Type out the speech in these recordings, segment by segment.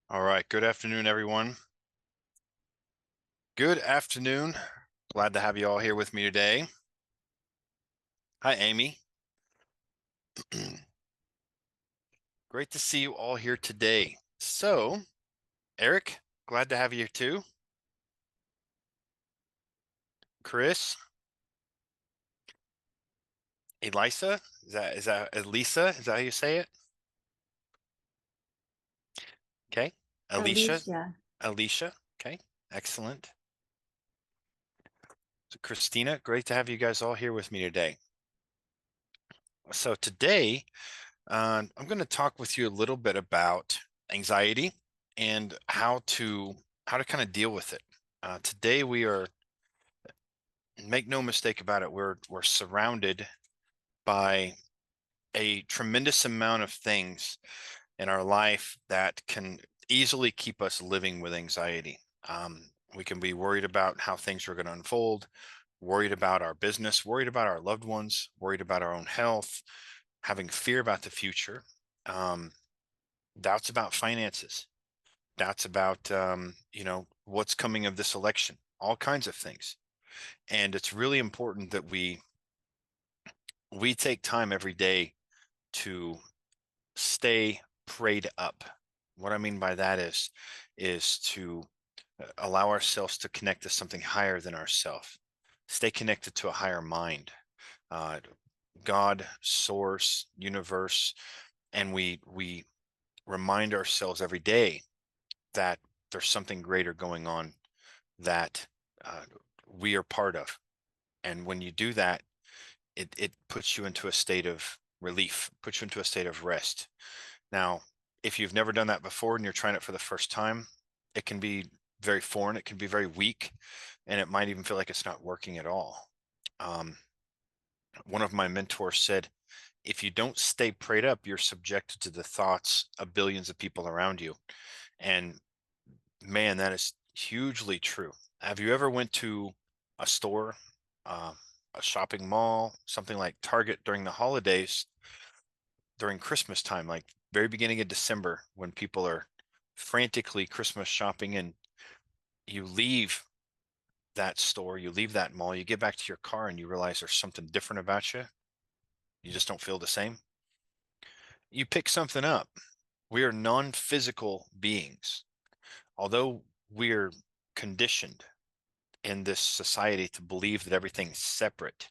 All right. Good afternoon, everyone. Good afternoon. Glad to have you all here with me today. Hi, Amy. Great to see you all here today. So, Eric, glad to have you here too. Chris, Elisa, is that Elisa? Is that how you say it? Okay. Alicia, Alicia. Alicia. Okay. Excellent. So, Christina, great to have you guys all here with me today. So today, I'm going to talk with you a little bit about anxiety and how to kind of deal with it. Today we are, make no mistake about it, we're surrounded by a tremendous amount of things in our life that can easily keep us living with anxiety. We can be worried about how things are going to unfold, worried about our business, worried about our loved ones, worried about our own health, having fear about the future. Um, Doubts about finances, doubts about what's coming of this election, all kinds of things. And it's really important that we take time every day to stay prayed up. What I mean by that is to allow ourselves to connect to something higher than ourselves, stay connected to a higher mind, uh, God, source, universe, and we remind ourselves every day that there's something greater going on that uh, we are part of. And when you do that, it puts you into a state of relief, puts you into a state of rest. Now, if you've never done that before and you're trying it for the first time, it can be very foreign, it can be very weak, and it might even feel like it's not working at all. Um, One of my mentors said, if you don't stay prayed up, you're subjected to the thoughts of billions of people around you. And man, that is hugely true. Have you ever went to a store, uh, a shopping mall, something like Target during the holidays, during Christmas time, like very beginning of December, when people are frantically Christmas shopping, and you leave that store, you leave that mall, you get back to your car and you realize there's something different about you. You just don't feel the same. You pick something up. We are non-physical beings. Although we're conditioned in this society to believe that everything's separate.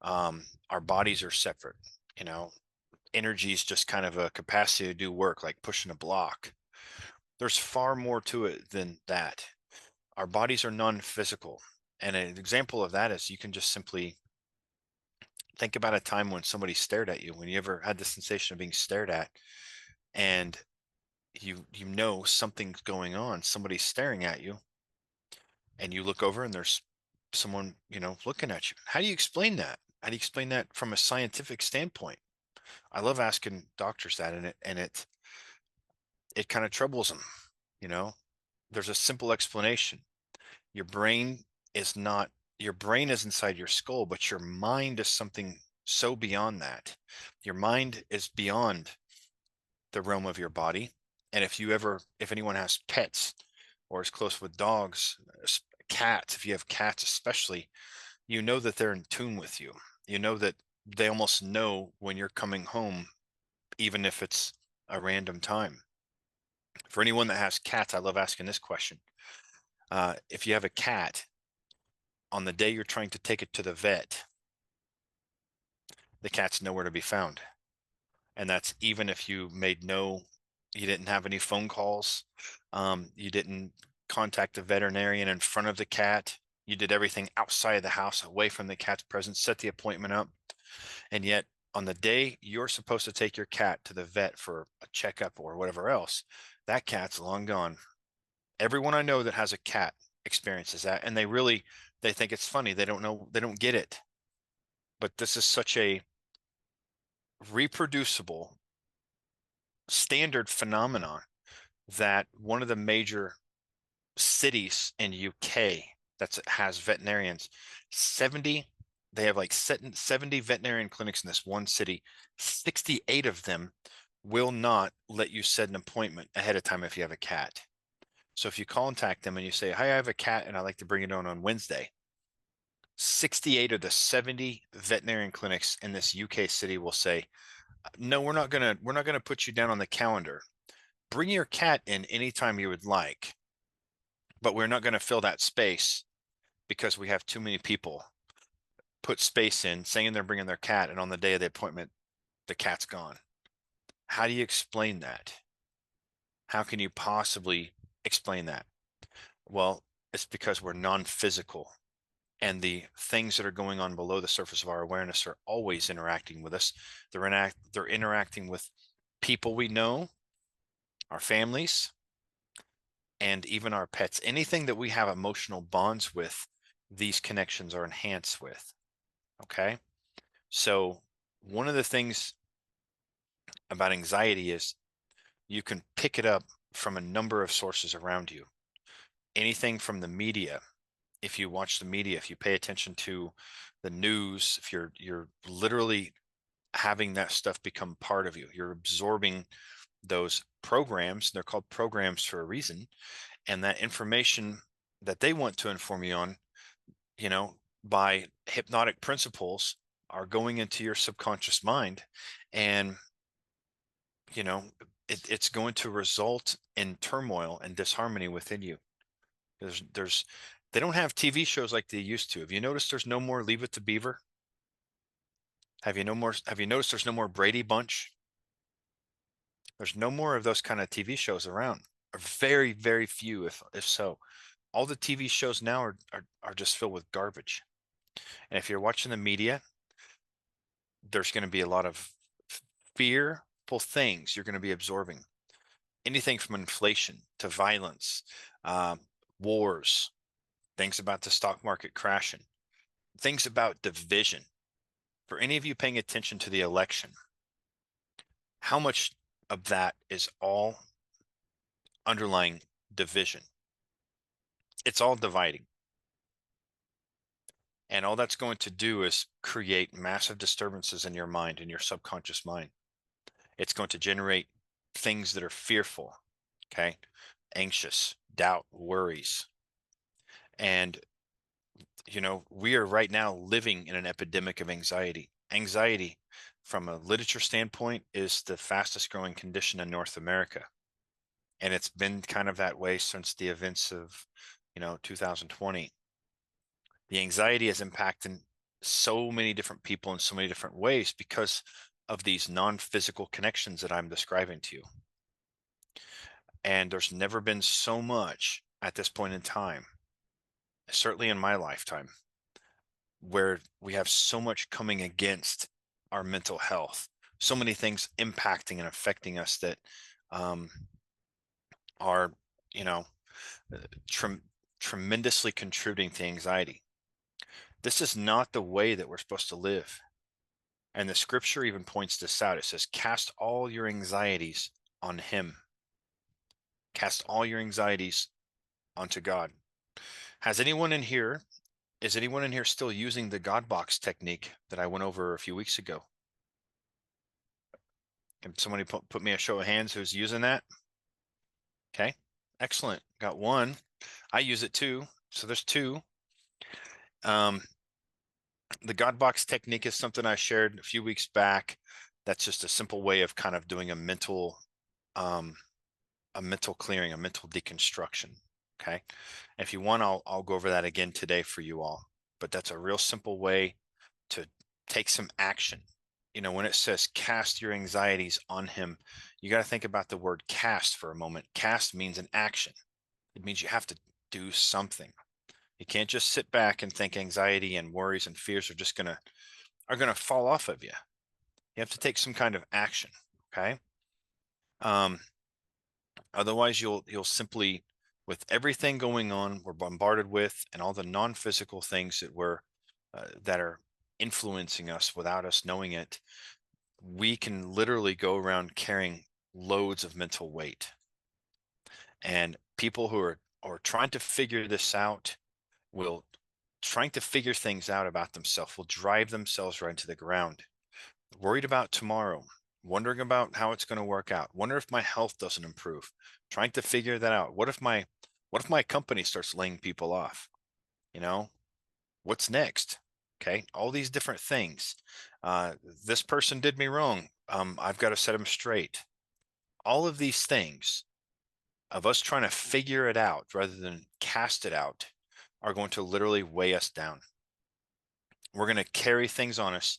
Our bodies are separate. You know, energy is just kind of a capacity to do work, like pushing a block. There's far more to it than that. Our bodies are non-physical. And an example of that is you can just simply think about a time when somebody stared at you, when you ever had the sensation of being stared at, and you know something's going on, somebody's staring at you, and you look over and there's someone, looking at you. How do you explain that? How do you explain that from a scientific standpoint? I love asking doctors that, and it kind of troubles them. You know, there's a simple explanation. Your brain is not your brain is inside your skull, but your mind is something so beyond that. Your mind is beyond the realm of your body. And if anyone has pets or is close with dogs, cats, if you have cats especially, you know that they're in tune with you. You know that they almost know when you're coming home, even if it's a random time. For anyone that has cats, I love asking this question. If you have a cat, on the day you're trying to take it to the vet, the cat's nowhere to be found. And that's even if you didn't have any phone calls, you didn't contact the veterinarian in front of the cat. You did everything outside of the house, away from the cat's presence, set the appointment up. And yet, on the day you're supposed to take your cat to the vet for a checkup or whatever else, that cat's long gone. Everyone I know that has a cat experiences that, and they think it's funny. They don't know, they don't get it. But this is such a reproducible standard phenomenon that one of the major cities in UK that has veterinarians, 70, they have like 70 veterinarian clinics in this one city. 68 of them will not let you set an appointment ahead of time if you have a cat. So if you contact them and you say, "Hi, I have a cat and I'd like to bring it on Wednesday," 68 of the 70 veterinarian clinics in this UK city will say, "No, we're not gonna put you down on the calendar. Bring your cat in anytime you would like, but we're not going to fill that space because we have too many people put space in saying they're bringing their cat, and on the day of the appointment, the cat's gone." How do you explain that? How can you possibly explain that? Well, it's because we're non-physical, and the things that are going on below the surface of our awareness are always interacting with us. They're interacting with people we know, our families, and even our pets. Anything that we have emotional bonds with, these connections are enhanced with. Okay. So, one of the things about anxiety is you can pick it up from a number of sources around you. Anything from the media. If you watch the media, if you pay attention to the news, if you're literally having that stuff become part of you, you're absorbing those programs. They're called programs for a reason, and that information that they want to inform you on, by hypnotic principles, are going into your subconscious mind, and you know it's going to result in turmoil and disharmony within you. There's They don't have TV shows like they used to. Have you noticed there's no more Leave It to Beaver? Have you noticed there's no more Brady Bunch? There's no more of those kind of TV shows around. Or very, very few, if so. All the TV shows now are just filled with garbage. And if you're watching the media, there's going to be a lot of fearful things you're going to be absorbing. Anything from inflation to violence, um, wars, things about the stock market crashing, things about division. For any of you paying attention to the election, how much of that is all underlying division? It's all dividing. And all that's going to do is create massive disturbances in your mind, in your subconscious mind. It's going to generate things that are fearful, okay? Anxious, doubt, worries. And, we are right now living in an epidemic of anxiety. Anxiety, from a literature standpoint, is the fastest growing condition in North America. And it's been kind of that way since the events of, 2020. The anxiety is impacting so many different people in so many different ways because of these non-physical connections that I'm describing to you. And there's never been so much at this point in time, certainly in my lifetime, where we have so much coming against our mental health, so many things impacting and affecting us that um, are, you know, trem- tremendously contributing to anxiety. This is not the way that we're supposed to live. And the scripture even points this out. It says, "Cast all your anxieties on him." Cast all your anxieties onto God. Is anyone in here still using the God box technique that I went over a few weeks ago? Can somebody put me a show of hands who's using that? Okay, excellent. Got one. I use it too. So there's two. Um, the God box technique is something I shared a few weeks back. That's just a simple way of kind of doing um, a mental clearing, a mental deconstruction. Okay. And if you want, I'll go over that again today for you all. But that's a real simple way to take some action. When it says cast your anxieties on him, you got to think about the word cast for a moment. Cast means an action. It means you have to do something. You can't just sit back and think anxiety and worries and fears are gonna fall off of you. You have to take some kind of action. Okay. Um, Otherwise, you'll simply, with everything going on, we're bombarded with, and all the non-physical things that are influencing us without us knowing it, we can literally go around carrying loads of mental weight. And people who are trying to figure this out will trying to figure things out about themselves will drive themselves right into the ground, worried about tomorrow, wondering about how it's going to work out. Wonder if my health doesn't improve. Trying to figure that out. What if my company starts laying people off? You know, what's next? Okay, all these different things. Uh, this person did me wrong. I've got to set them straight. All of these things of us trying to figure it out rather than cast it out are going to literally weigh us down. We're going to carry things on us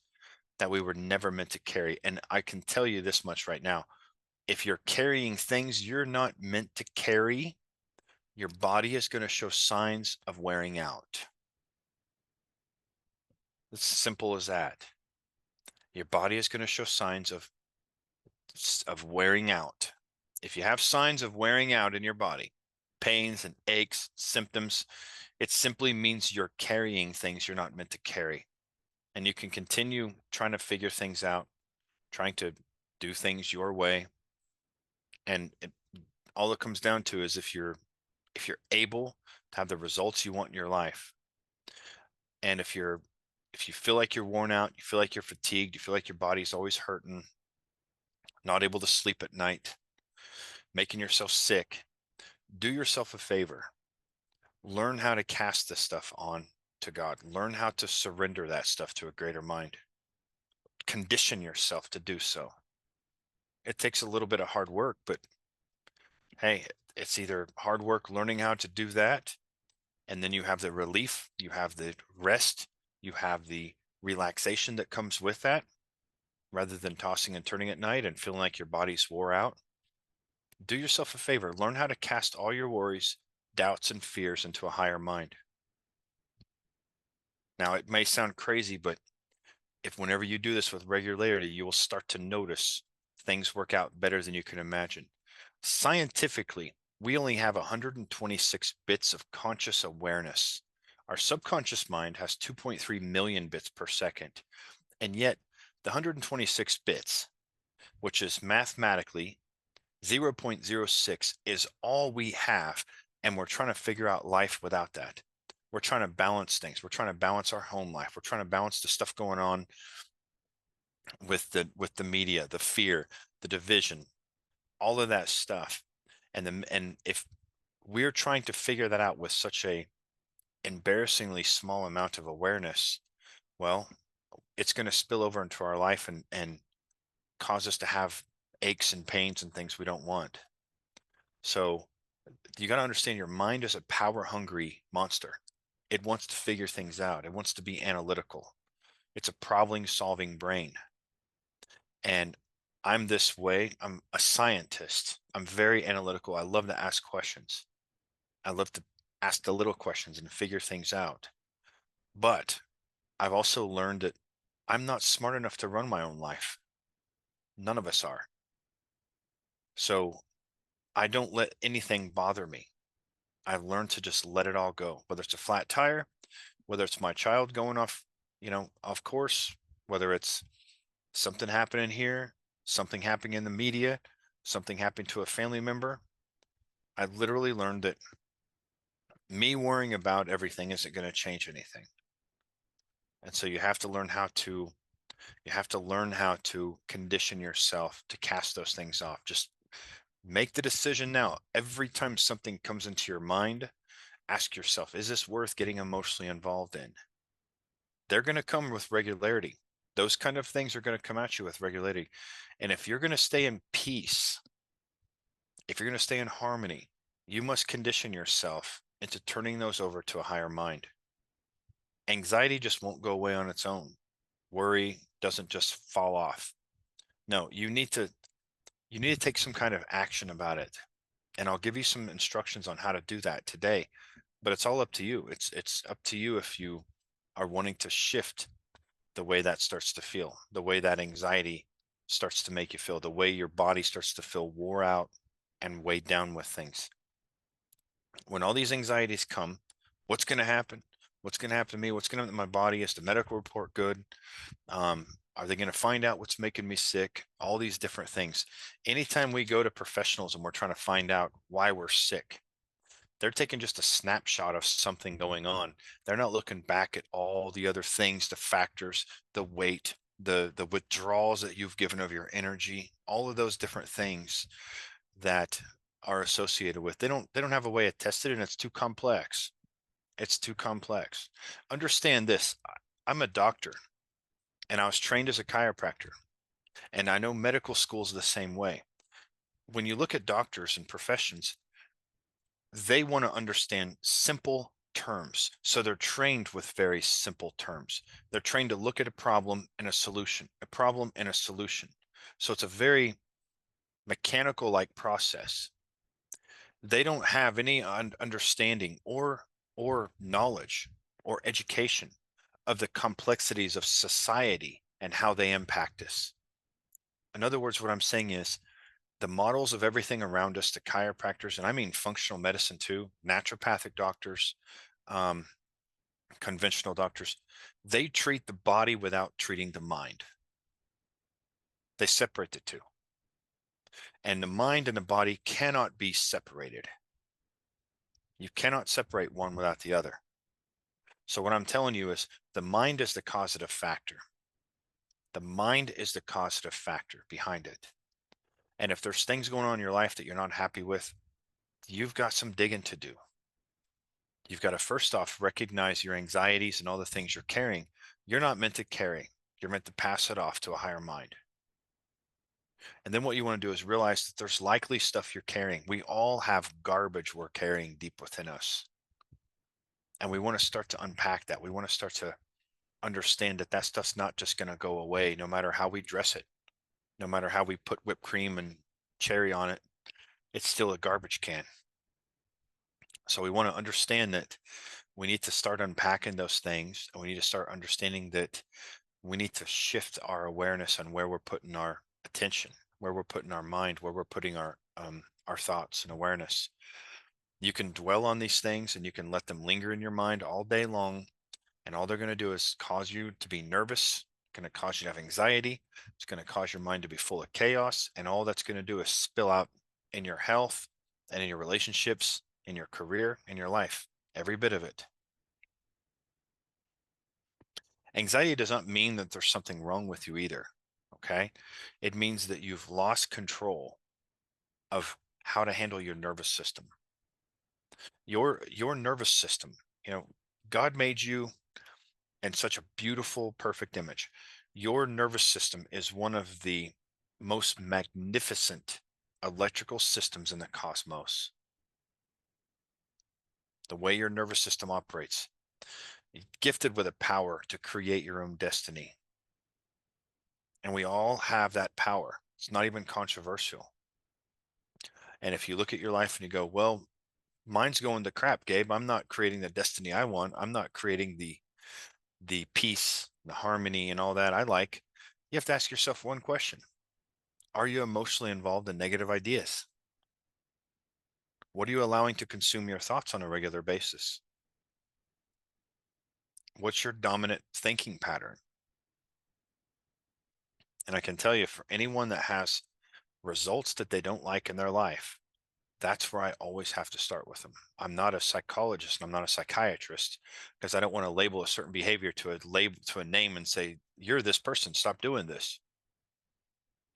that we were never meant to carry. And I can tell you this much right now. If you're carrying things you're not meant to carry, your body is going to show signs of wearing out. It's simple as that. Your body is going to show signs of wearing out. If you have signs of wearing out in your body, pains and aches, symptoms, it simply means you're carrying things you're not meant to carry. And you can continue trying to figure things out, trying to do things your way. And all it comes down to is if you're able to have the results you want in your life, and if you feel like you're worn out, you feel like you're fatigued, you feel like your body's always hurting, not able to sleep at night, making yourself sick, do yourself a favor. Learn how to cast this stuff on to God. Learn how to surrender that stuff to a greater mind. Condition yourself to do so. It takes a little bit of hard work, but hey, it's either hard work learning how to do that, and then you have the relief, you have the rest, you have the relaxation that comes with that, rather than tossing and turning at night and feeling like your body's wore out. Do yourself a favor. Learn how to cast all your worries, doubts, and fears into a higher mind. Now, it may sound crazy, but if whenever you do this with regularity, you will start to notice things work out better than you can imagine. Scientifically, we only have 126 bits of conscious awareness. Our subconscious mind has 2.3 million bits per second. And yet, the 126 bits, which is mathematically 0.06, is all we have. And we're trying to figure out life without that. We're trying to balance things. We're trying to balance our home life. We're trying to balance the stuff going on with the media, the fear, the division, all of that stuff. And if we're trying to figure that out with such a embarrassingly small amount of awareness, well, it's going to spill over into our life and cause us to have aches and pains and things we don't want. So you got to understand your mind is a power hungry monster. It wants to figure things out. It wants to be analytical. It's a problem solving brain. And I'm this way. I'm a scientist. I'm very analytical. I love to ask questions. I love to ask the little questions and figure things out. But I've also learned that I'm not smart enough to run my own life. None of us are. So I don't let anything bother me. I've learned to just let it all go, whether it's a flat tire, whether it's my child going off, off course, whether it's something happening here, something happening in the media, something happening to a family member. I literally learned that me worrying about everything isn't going to change anything. And so you have to learn how to condition yourself to cast those things off. Just make the decision now. Every time something comes into your mind, ask yourself, is this worth getting emotionally involved in? They're going to come with regularity. Those kind of things are going to come at you with regularity. And if you're going to stay in peace, if you're going to stay in harmony, you must condition yourself into turning those over to a higher mind. Anxiety just won't go away on its own. Worry doesn't just fall off. No, you need to take some kind of action about it. And I'll give you some instructions on how to do that today, but it's all up to you. It's up to you if you are wanting to shift the way that starts to feel, the way that anxiety starts to make you feel, the way your body starts to feel wore out and weighed down with things. When all these anxieties come, what's going to happen? What's going to happen to me? What's going to happen to my body? Is the medical report good? Are they going to find out what's making me sick? All these different things. Anytime we go to professionals and we're trying to find out why we're sick, they're taking just a snapshot of something going on. They're not looking back at all the other things, the factors, the weight, the withdrawals that you've given of your energy, all of those different things that are associated with. They don't have a way of testing it, and it's too complex. It's too complex. Understand this. I'm a doctor and I was trained as a chiropractor, and I know medical schools the same way. When you look at doctors and professions, they want to understand simple terms. So they're trained with very simple terms. They're trained to look at a problem and a solution, a problem and a solution. So it's a very mechanical like process. They don't have any understanding or knowledge or education of the complexities of society and how they impact us. In other words, what I'm saying is the models of everything around us, the chiropractors, and I mean functional medicine too, naturopathic doctors, um, conventional doctors, they treat the body without treating the mind. They separate the two. And the mind and the body cannot be separated. You cannot separate one without the other. So what I'm telling you is the mind is the causative factor. The mind is the causative factor behind it. And if there's things going on in your life that you're not happy with, you've got some digging to do. You've got to first off recognize your anxieties and all the things you're carrying. You're not meant to carry. You're meant to pass it off to a higher mind. And then what you want to do is realize that there's likely stuff you're carrying. We all have garbage we're carrying deep within us. And we want to start to unpack that. We want to start to understand that that stuff's not just going to go away no matter how we dress it, no matter how we put whipped cream and cherry on it. It's still a garbage can. So we want to understand that we need to start unpacking those things, and we need to start understanding that we need to shift our awareness on where we're putting our attention, where we're putting our mind, where we're putting our thoughts and awareness. You can dwell on these things and you can let them linger in your mind all day long, and all they're going to do is cause you to be nervous, going to cause you to have anxiety, it's going to cause your mind to be full of chaos, and all that's going to do is spill out in your health and in your relationships, in your career, in your life, every bit of it. Anxiety does not mean that there's something wrong with you either. Okay. It means that you've lost control of how to handle your nervous system. Your nervous system, you know, God made you in such a beautiful, perfect image. Your nervous system is one of the most magnificent electrical systems in the cosmos. The way your nervous system operates, gifted with a power to create your own destiny. And we all have that power. It's not even controversial. And if you look at your life and you go, well, mine's going to crap, Gabe. I'm not creating the destiny I want. I'm not creating the peace, the harmony, and all that I like. You have to ask yourself one question. Are you emotionally involved in negative ideas? What are you allowing to consume your thoughts on a regular basis? What's your dominant thinking pattern? And I can tell you, for anyone that has results that they don't like in their life, that's where I always have to start with them. I'm not a psychologist and I'm not a psychiatrist, because I don't want to label a certain behavior to a label, to a name, and say, you're this person, stop doing this.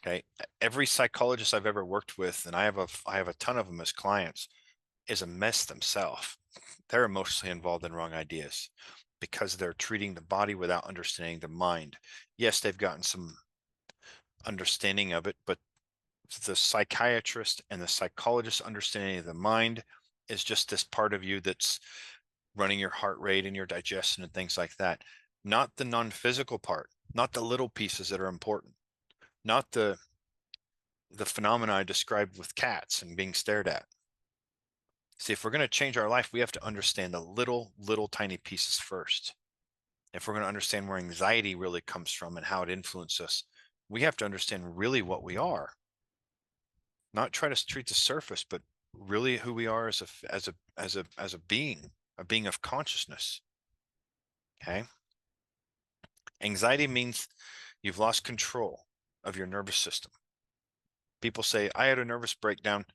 Okay. Every psychologist I've ever worked with, and I have a ton of them as clients, is a mess themselves. They're emotionally involved in wrong ideas because they're treating the body without understanding the mind. Yes, they've gotten some understanding of it, but the psychiatrist and the psychologist understanding of the mind is just this part of you that's running your heart rate and your digestion and things like that. Not the non-physical part, not the little pieces that are important, not the phenomena I described with cats and being stared at. See, if we're going to change our life, we have to understand the little tiny pieces first. If we're going to understand where anxiety really comes from and how it influences us, we have to understand really what we are. Not try to treat the surface, but really who we are as a being of consciousness. Okay. Anxiety means you've lost control of your nervous system. People say, I had a nervous breakdown.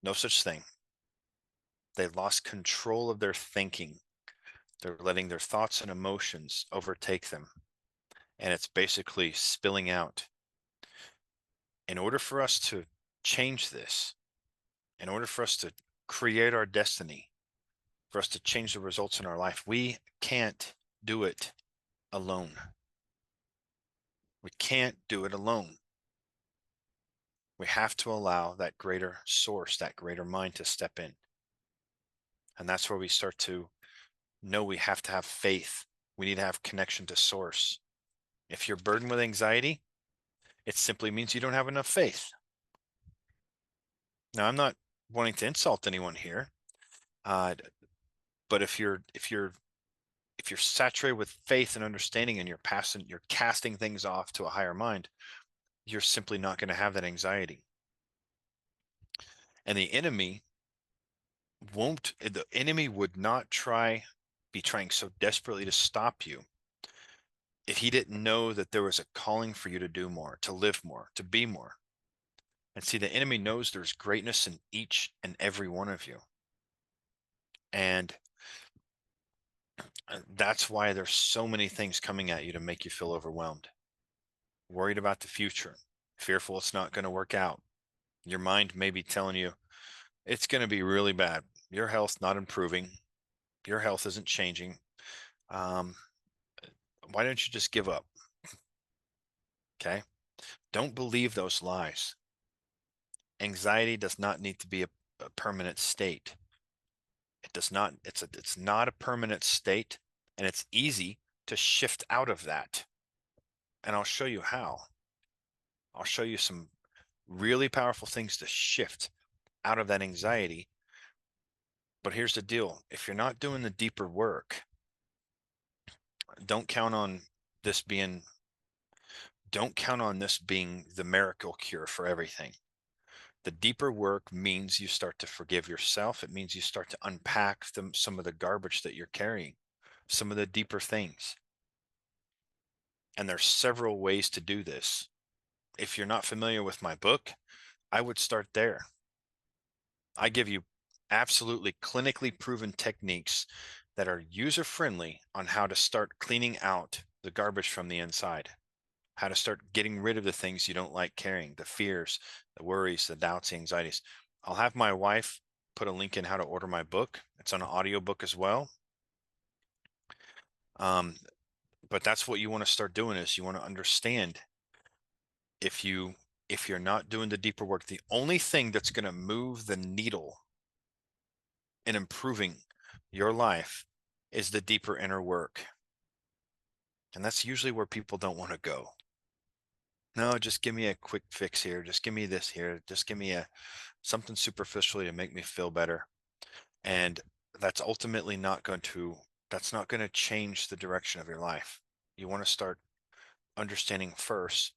No such thing. They lost control of their thinking. They're letting their thoughts and emotions overtake them. and it's basically spilling out. In order for us to change this, in order for us to create our destiny, for us to change the results in our life, we can't do it alone. We can't do it alone. We have to allow that greater source, that greater mind to step in. And that's where we start to know we have to have faith. We need to have connection to source. If you're burdened with anxiety, it simply means you don't have enough faith. Now, I'm not wanting to insult anyone here, but if you're saturated with faith and understanding, and you're casting things off to a higher mind, you're simply not going to have that anxiety. And the enemy would not be trying so desperately to stop you if he didn't know that there was a calling for you to do more, to live more, to be more. And see, the enemy knows there's greatness in each and every one of you. And that's why there's so many things coming at you to make you feel overwhelmed, worried about the future, fearful it's not going to work out. Your mind may be telling you it's going to be really bad. Your health's not improving. Your health isn't changing. Um, why don't you just give up? Okay. Don't believe those lies. Anxiety does not need to be a permanent state. It does not, it's not a permanent state, and it's easy to shift out of that. And I'll show you how. I'll show you some really powerful things to shift out of that anxiety. But here's the deal. If you're not doing the deeper work, don't count on this being don't count on this being the miracle cure for everything. The deeper work means you start to forgive yourself. It means you start to unpack some of the garbage that you're carrying, some of the deeper things. And there's several ways to do this. If you're not familiar with my book, I would start there. I give you absolutely clinically proven techniques that are user friendly on how to start cleaning out the garbage from the inside, how to start getting rid of the things you don't like carrying, the fears, the worries, the doubts, the anxieties. I'll have my wife put a link in how to order my book. It's on an audiobook as well. But that's what you want to start doing, is you want to understand, if you're not doing the deeper work, the only thing that's going to move the needle in improving your life is the deeper inner work. And that's usually where people don't want to go. No, just give me a quick fix here. Just give me this here. Just give me something superficially to make me feel better. And that's ultimately that's not going to change the direction of your life. You want to start understanding first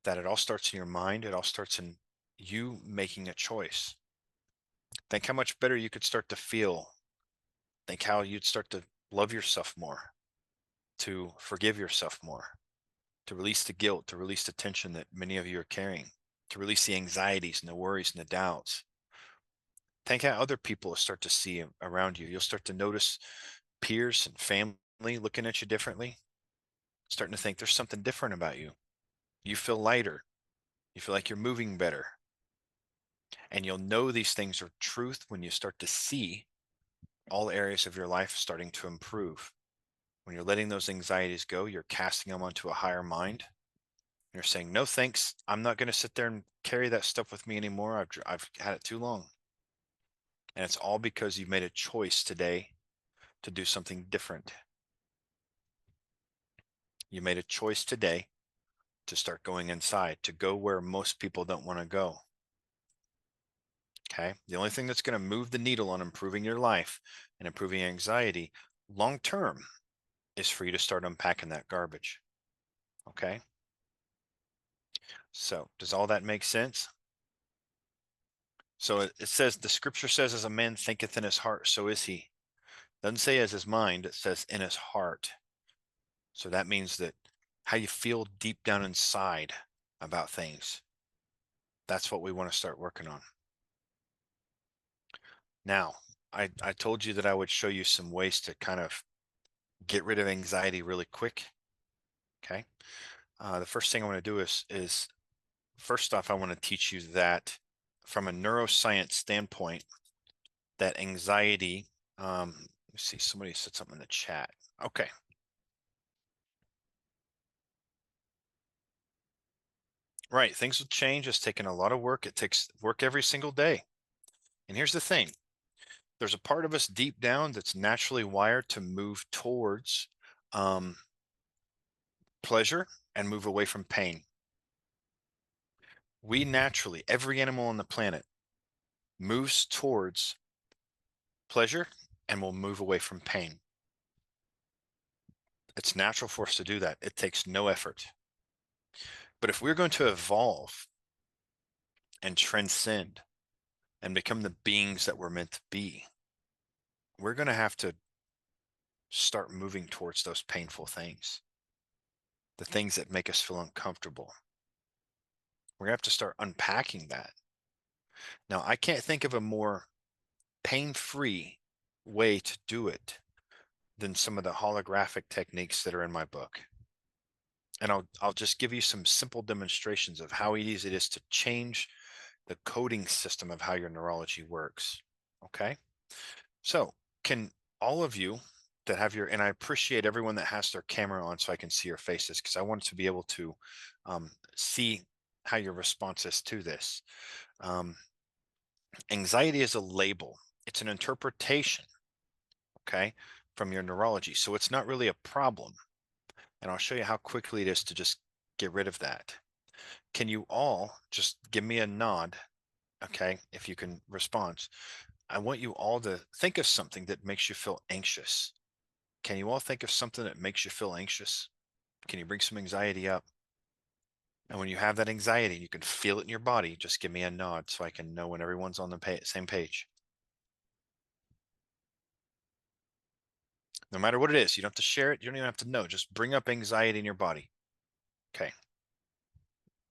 that it all starts in your mind. It all starts in you making a choice. Think how much better you could start to feel. Think how you'd start to love yourself more, to forgive yourself more, to release the guilt, to release the tension that many of you are carrying, to release the anxieties and the worries and the doubts. Think how other people will start to see around you. You'll start to notice peers and family looking at you differently, starting to think there's something different about you. You feel lighter. You feel like you're moving better. And you'll know these things are truth when you start to see all areas of your life starting to improve. When you're letting those anxieties go, you're casting them onto a higher mind. You're saying, no, thanks. I'm not going to sit there and carry that stuff with me anymore. I've had it too long. And it's all because you've made a choice today to do something different. You made a choice today to start going inside, to go where most people don't want to go. Okay. The only thing that's going to move the needle on improving your life and improving anxiety long term is for you to start unpacking that garbage. Okay. So does all that make sense? So it says, the scripture says, as a man thinketh in his heart, so is he. Doesn't say as his mind, it says in his heart. So that means that how you feel deep down inside about things, that's what we want to start working on. Now, I told you that I would show you some ways to kind of get rid of anxiety really quick. Okay. The first thing I want to do is first off, I want to teach you that from a neuroscience standpoint, that anxiety, let's see, somebody said something in the chat. Okay. Right. Things will change. It's taken a lot of work. It takes work every single day. And here's the thing. There's a part of us deep down that's naturally wired to move towards um, pleasure and move away from pain. We naturally, every animal on the planet moves towards pleasure and will move away from pain. It's natural for us to do that. It takes no effort. But if we're going to evolve and transcend and become the beings that we're meant to be, we're going to have to start moving towards those painful things, the things that make us feel uncomfortable. We're going to have to start unpacking that. Now, I can't think of a more pain-free way to do it than some of the holographic techniques that are in my book. And I'll just give you some simple demonstrations of how easy it is to change the coding system of how your neurology works. Okay. So can all of you that have your, and I appreciate everyone that has their camera on so I can see your faces, because I want to be able to see how your response is to this. Anxiety is a label. It's an interpretation, okay, from your neurology. So it's not really a problem. And I'll show you how quickly it is to just get rid of that. Can you all just give me a nod, okay, if you can respond? I want you all to think of something that makes you feel anxious. Can you all think of something that makes you feel anxious? Can you bring some anxiety up? And when you have that anxiety, you can feel it in your body, just give me a nod so I can know when everyone's on the same page. No matter what it is, you don't have to share it. You don't even have to know. Just bring up anxiety in your body. Okay.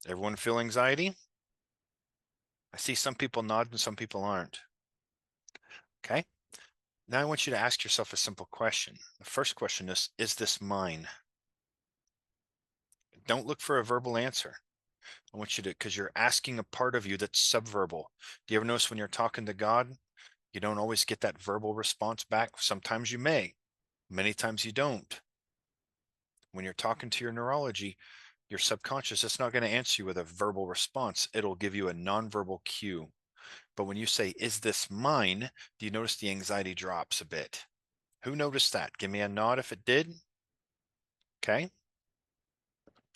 Everyone feel anxiety? I see some people nod and some people aren't. Okay. Now I want you to ask yourself a simple question. The first question is this mine? Don't look for a verbal answer. I want you to, because you're asking a part of you that's subverbal. Do you ever notice when you're talking to God, you don't always get that verbal response back? Sometimes you may, many times you don't. When you're talking to your neurology, your subconscious, it's not going to answer you with a verbal response. It'll give you a nonverbal cue. But when you say, is this mine? Do you notice the anxiety drops a bit? Who noticed that? Give me a nod if it did. Okay.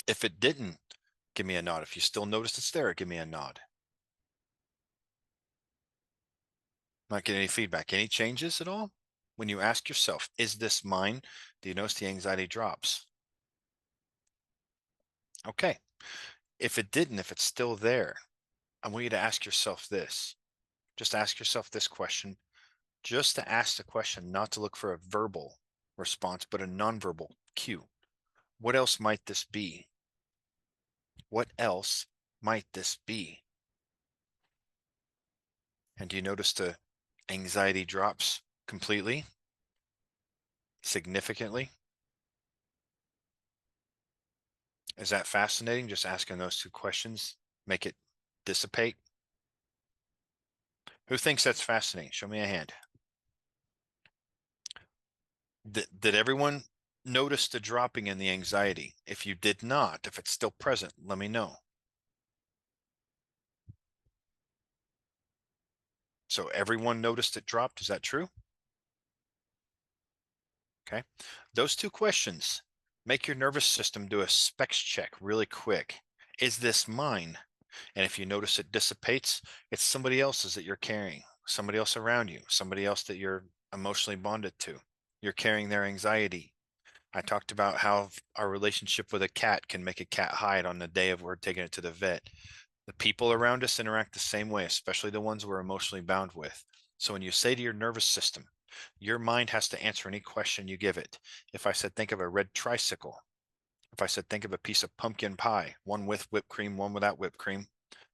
If it didn't, give me a nod. If you still notice it's there, give me a nod. Not getting any feedback. Any changes at all? When you ask yourself, is this mine? Do you notice the anxiety drops? Okay. If it didn't, if it's still there, I want you to ask yourself this. Just ask yourself this question, just to ask the question, not to look for a verbal response, but a nonverbal cue. What else might this be? What else might this be? And do you notice the anxiety drops completely, significantly? Is that fascinating? Just asking those two questions, make it dissipate? Who thinks that's fascinating? Show me a hand. Did everyone notice the dropping in the anxiety? If you did not, if it's still present, let me know. So everyone noticed it dropped. Is that true? Okay. Those two questions make your nervous system do a specs check really quick. Is this mine? And if you notice it dissipates, it's somebody else's that you're carrying, somebody else around you, somebody else that you're emotionally bonded to. You're carrying their anxiety. I talked about how our relationship with a cat can make a cat hide on the day of we're taking it to the vet. The people around us interact the same way, especially the ones we're emotionally bound with. So when you say to your nervous system, your mind has to answer any question you give it. If I said, think of a red tricycle. If I said, think of a piece of pumpkin pie, one with whipped cream, one without whipped cream.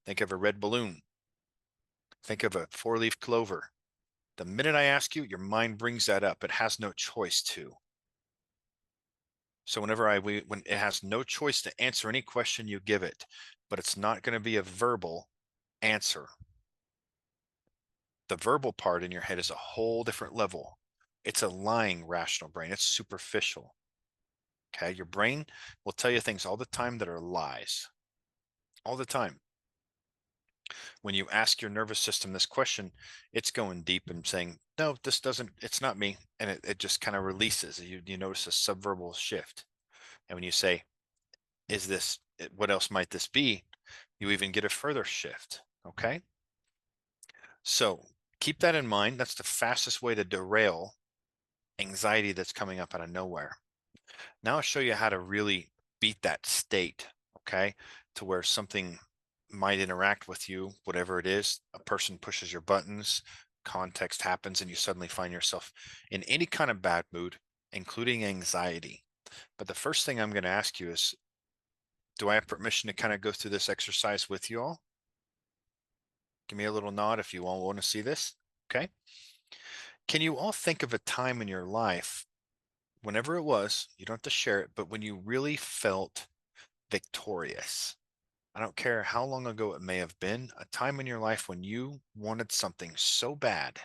Think of a red balloon. Think of a four-leaf clover. The minute I ask you, your mind brings that up. It has no choice to. So when it has no choice to answer any question you give it, but it's not going to be a verbal answer. The verbal part in your head is a whole different level. It's a lying rational brain. It's superficial. Okay. Your brain will tell you things all the time that are lies. All the time. When you ask your nervous system this question, it's going deep and saying, no, it's not me. And it just kind of releases. You notice a subverbal shift. And when you say, what else might this be? You even get a further shift. Okay. So keep that in mind. That's the fastest way to derail anxiety that's coming up out of nowhere. Now I'll show you how to really beat that state. Okay. To where something might interact with you, whatever it is, a person pushes your buttons, context happens, and you suddenly find yourself in any kind of bad mood, including anxiety. But the first thing I'm going to ask you is, do I have permission to kind of go through this exercise with you all? Give me a little nod if you all want to see this. Okay. Can you all think of a time in your life, whenever it was, you don't have to share it, but when you really felt victorious? I don't care how long ago it may have been, a time in your life when you wanted something so bad,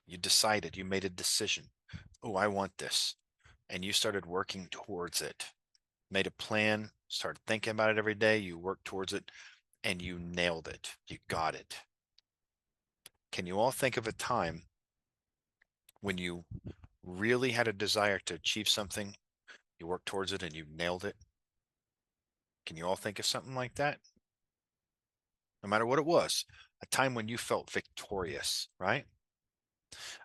you decided, you made a decision. Oh, I want this. And you started working towards it, made a plan, started thinking about it every day, you worked towards it, and you nailed it. You got it. Can you all think of a time when you really had a desire to achieve something, you worked towards it, and you nailed it? Can you all think of something like that? No matter what it was, a time when you felt victorious, right?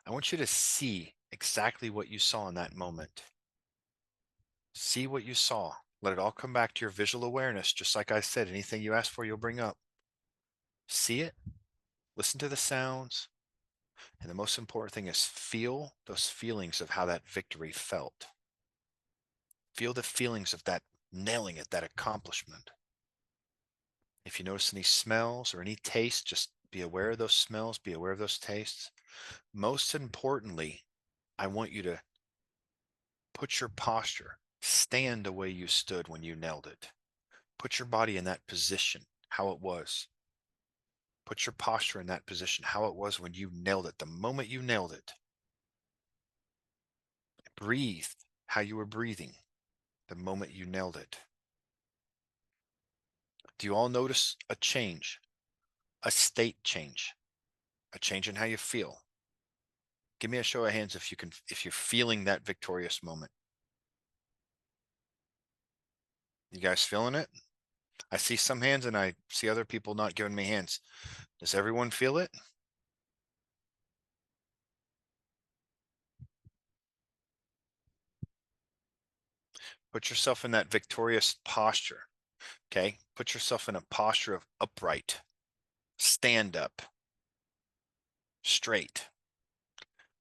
I want you to see exactly what you saw in that moment. See what you saw. Let it all come back to your visual awareness. Just like I said, anything you ask for, you'll bring up. See it, listen to the sounds. And the most important thing is feel those feelings of how that victory felt. Feel the feelings of that nailing it, that accomplishment. If you notice any smells or any taste, just be aware of those smells, be aware of those tastes. Most importantly, I want you to put your posture, stand the way you stood when you nailed it. Put your body in that position, how it was. Put your posture in that position, how it was when you nailed it, the moment you nailed it. Breathe how you were breathing the moment you nailed it. Do you all notice a change, a state change, a change in how you feel? Give me a show of hands if you're feeling that victorious moment. You guys feeling it? I see some hands and I see other people not giving me hands. Does everyone feel it? Put yourself in that victorious posture. Okay. Put yourself in a posture of upright, stand up, straight.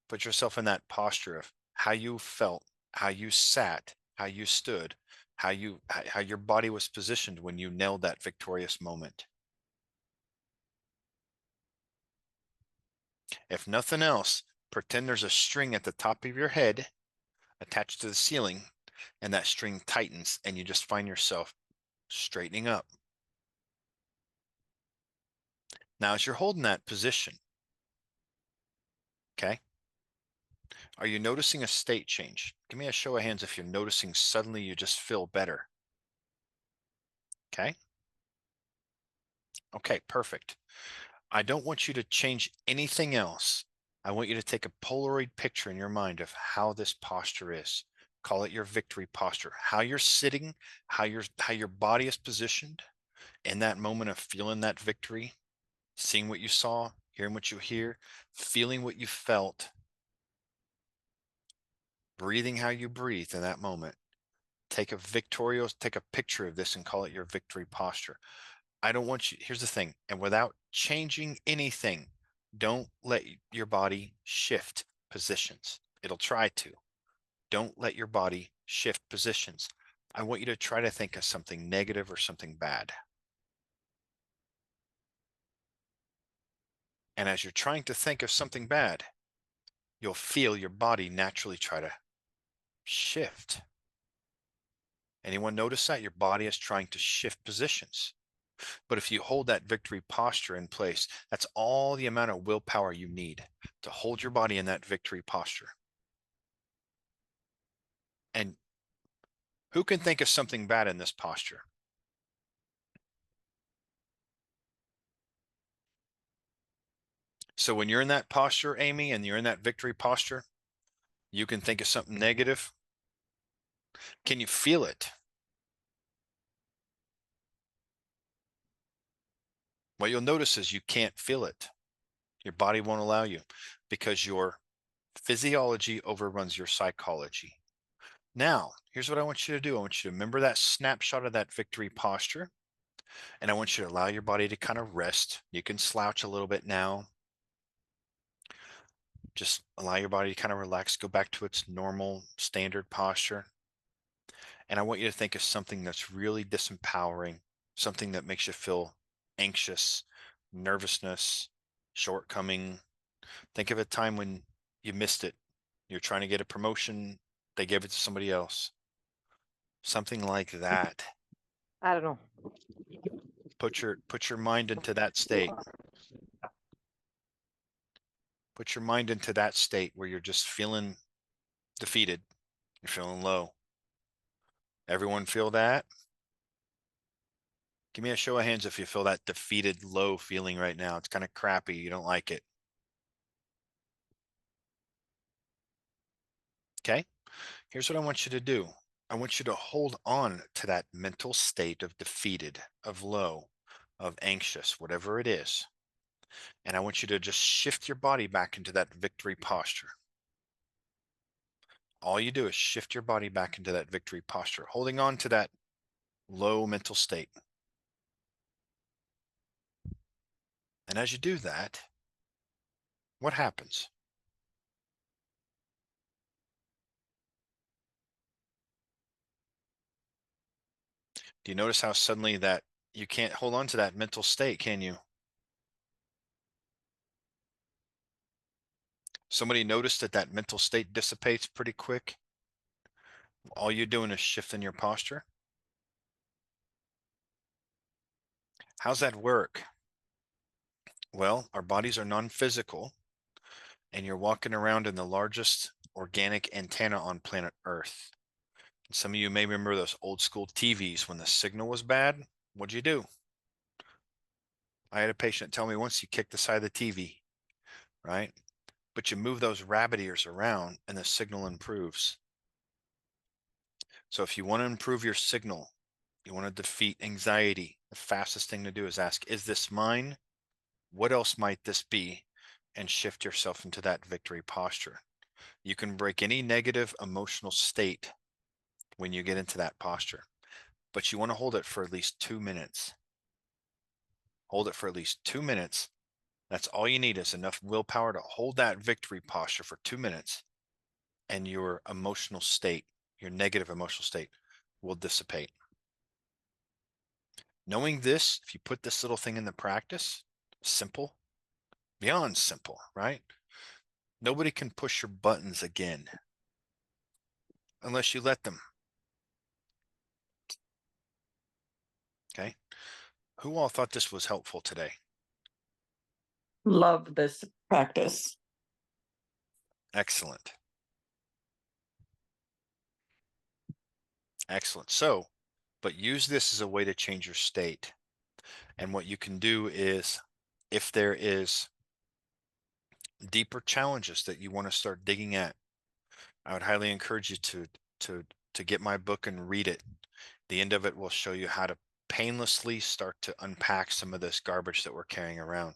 Put yourself in that posture of how you felt, how you sat, how you stood, how your body was positioned when you nailed that victorious moment. If nothing else, pretend there's a string at the top of your head attached to the ceiling, and that string tightens, and you just find yourself straightening up. Now, as you're holding that position, okay, are you noticing a state change? Give me a show of hands if you're noticing suddenly you just feel better. Okay. Okay, perfect. I don't want you to change anything else. I want you to take a Polaroid picture in your mind of how this posture is. Call it your victory posture. How you're sitting, how your body is positioned in that moment of feeling that victory, seeing what you saw, hearing what you hear, feeling what you felt, breathing how you breathe in that moment. Take a picture of this and call it your victory posture. I don't want you, here's the thing, and without changing anything, don't let your body shift positions. It'll try to. Don't let your body shift positions. I want you to try to think of something negative or something bad. And as you're trying to think of something bad, you'll feel your body naturally try to shift. Anyone notice that? Your body is trying to shift positions. But if you hold that victory posture in place, that's all the amount of willpower you need to hold your body in that victory posture. And who can think of something bad in this posture? So when you're in that posture, Amy, and you're in that victory posture, you can think of something negative. Can you feel it? What you'll notice is you can't feel it. Your body won't allow you because your physiology overruns your psychology. Now, here's what I want you to do. I want you to remember that snapshot of that victory posture, and I want you to allow your body to kind of rest. You can slouch a little bit now. Just allow your body to kind of relax, go back to its normal standard posture. And I want you to think of something that's really disempowering, something that makes you feel anxious, nervousness, shortcoming. Think of a time when you missed it. You're trying to get a promotion, they gave it to somebody else. Something like that. I don't know. Put your mind into that state. Put your mind into that state where you're just feeling defeated. You're feeling low. Everyone feel that? Give me a show of hands if you feel that defeated, low feeling right now. It's kind of crappy. You don't like it. Okay. Here's what I want you to do. I want you to hold on to that mental state of defeated, of low, of anxious, whatever it is. And I want you to just shift your body back into that victory posture. All you do is shift your body back into that victory posture, holding on to that low mental state. And as you do that, what happens? Do you notice how suddenly that you can't hold on to that mental state, can you? Somebody noticed that that mental state dissipates pretty quick? All you're doing is shifting your posture. How's that work? Well, our bodies are non-physical, and you're walking around in the largest organic antenna on planet Earth. And some of you may remember those old school TVs when the signal was bad. What'd you do? I had a patient tell me once you kick the side of the TV, right? But you move those rabbit ears around and the signal improves. So if you want to improve your signal, you want to defeat anxiety, the fastest thing to do is ask, is this mine? What else might this be? And shift yourself into that victory posture. You can break any negative emotional state when you get into that posture, but you want to hold it for at least 2 minutes. Hold it for at least 2 minutes. That's all you need is enough willpower to hold that victory posture for 2 minutes, and your emotional state, your negative emotional state, will dissipate. Knowing this, if you put this little thing into practice, simple, beyond simple, right? Nobody can push your buttons again unless you let them. Okay. Who all thought this was helpful today? Love this practice. Excellent. Excellent. So, but use this as a way to change your state. And what you can do is, if there is deeper challenges that you want to start digging at, I would highly encourage you to to get my book and read it. The end of it will show you how to painlessly start to unpack some of this garbage that we're carrying around.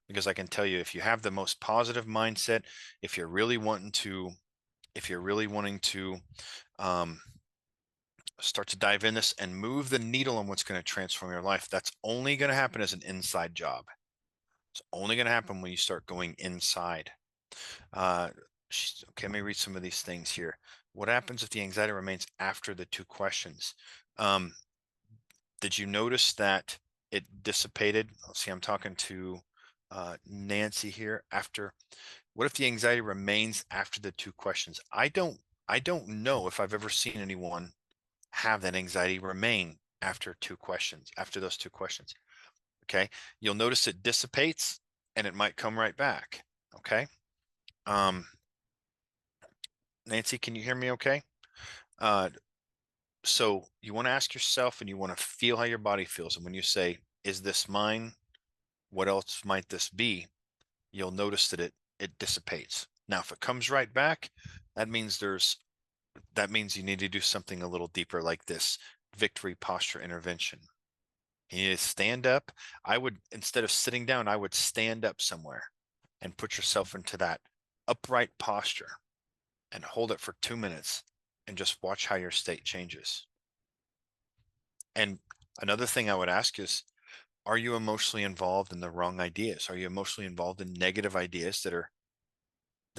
Because I can tell you, if you have the most positive mindset, if you're really wanting to, if you're really wanting to um, start to dive in this and move the needle on what's going to transform your life, that's only going to happen as an inside job. It's only going to happen when you start going inside. Uh, okay, let me read some of these things here. What happens if the anxiety remains after the 2 questions? Did you notice that it dissipated? Let's see, I'm talking to Nancy here. After, what if the anxiety remains after the 2 questions? I don't know if I've ever seen anyone have that anxiety remain after those two questions. Okay. You'll notice it dissipates and it might come right back. Okay. Um, Nancy, can you hear me okay? Uh, so you want to ask yourself and you want to feel how your body feels. And when you say, is this mine? What else might this be? You'll notice that it dissipates. Now, if it comes right back, that means you need to do something a little deeper, like this victory posture intervention. You need to stand up. I would, instead of sitting down, I would stand up somewhere and put yourself into that upright posture and hold it for 2 minutes and just watch how your state changes. And another thing I would ask is, are you emotionally involved in the wrong ideas? Are you emotionally involved in negative ideas that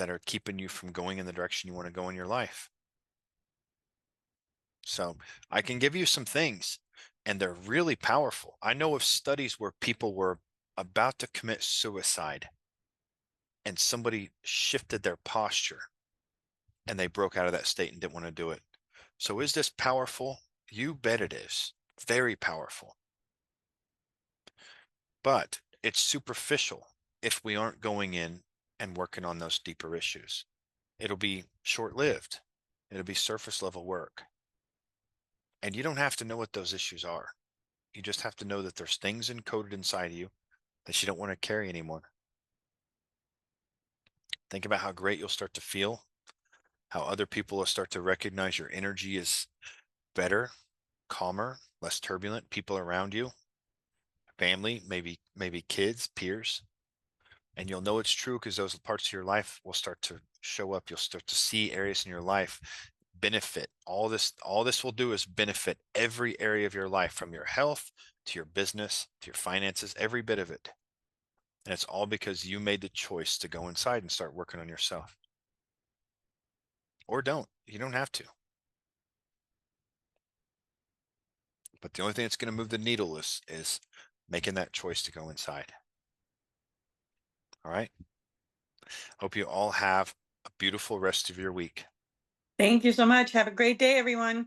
are keeping you from going in the direction you want to go in your life? So I can give you some things, and they're really powerful. I know of studies where people were about to commit suicide and somebody shifted their posture and they broke out of that state and didn't want to do it. So is this powerful? You bet it is. Very powerful. But it's superficial if we aren't going in and working on those deeper issues. It'll be short lived, it'll be surface level work. And you don't have to know what those issues are. You just have to know that there's things encoded inside of you that you don't want to carry anymore. Think about how great you'll start to feel, how other people will start to recognize your energy is better, calmer, less turbulent, people around you, family, maybe kids, peers. And you'll know it's true because those parts of your life will start to show up. You'll start to see areas in your life benefit. All this will do is benefit every area of your life, from your health to your business to your finances, every bit of it. And it's all because you made the choice to go inside and start working on yourself. Or don't. You don't have to. But the only thing that's going to move the needle is making that choice to go inside. All right. Hope you all have a beautiful rest of your week. Thank you so much. Have a great day, everyone.